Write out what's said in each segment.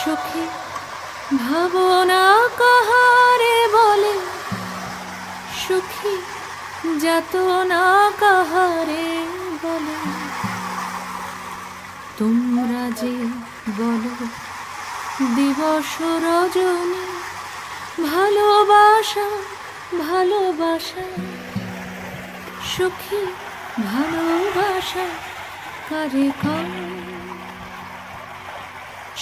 সখী ভাবনা কাহারে বলে, সখী যাতনা কাহারে বলে। তোমরা যে বলো দিবস রজনী, ভালোবাসা ভালোবাসা, সখী ভালোবাসা কারে কয়?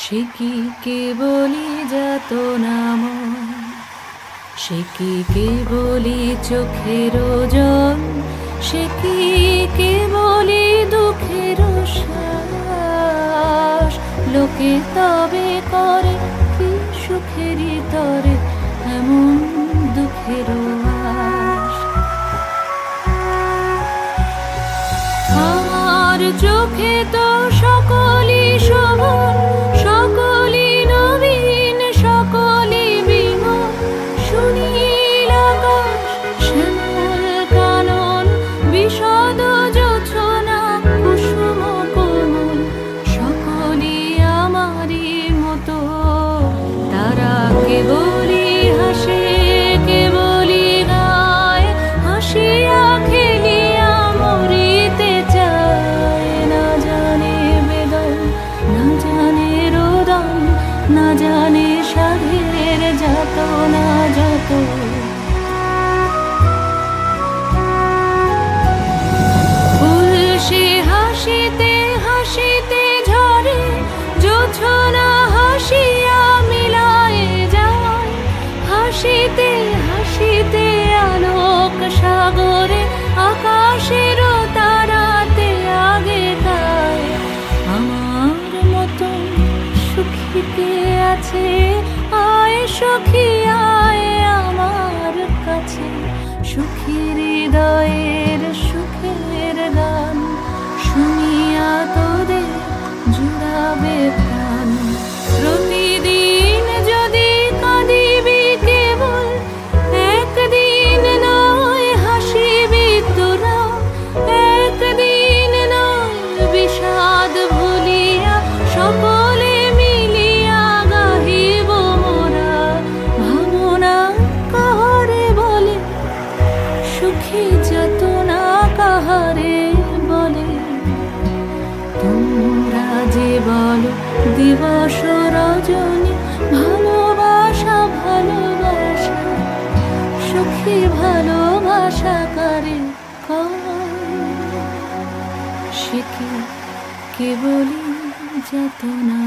সে কি কেবলি যাতনাময়, সে কি কেবলি চোখের জল, সে কি কেবলি দুঃখের শ্বাস? লোকে তবে করে কি সুখেরই তরে এমন দুঃখের আশ? আমার চোখে তো সকলই শোভন, সকলই নবীন, সকলই বিমল। সুনীল আকাশ, শ্যামল কানন, বিশদ জোছনা, কুসুম কোমল, সকলই আমারই মতো। তারা কেবলই হাসে, কেবলই গায়, হাসিয়া খেলিয়া মরিতে চায়। না জানে বেদন, না জানে রোদন, না জানে সাধের যাতনা যত। ফুল সে হাসিতে হাসিতে ঝরে, জোছনা হাসিয়া মিলায় যায়। হাসিতে হাসিতে আলোক সাগরে, আকাশের তারাতে আগে গায়। আমার মতন সুখী কে আছে? আয় সখী আয় আমার কাছে। সুখী হৃদয়ের সুখের গান শুনিয়া তোদের জুড়াবে প্রাণ। প্রতিদিন যদি কাঁদিবি কেবল, একদিন নয় হাসিবি তোরা। একদিন নয় বিষাদ ভুলিয়া, সকলে মিলিয়া গাহিব মোরা। ভাবনা কাহারে বলে, সুখী যাতনা কাহারে বলে। তোমরা যে বলো দিবস রজনী, ভালোবাসা ভালোবাসা, সুখী ভালোবাসা কারে কয়? সে কি কেবলই যাতনা?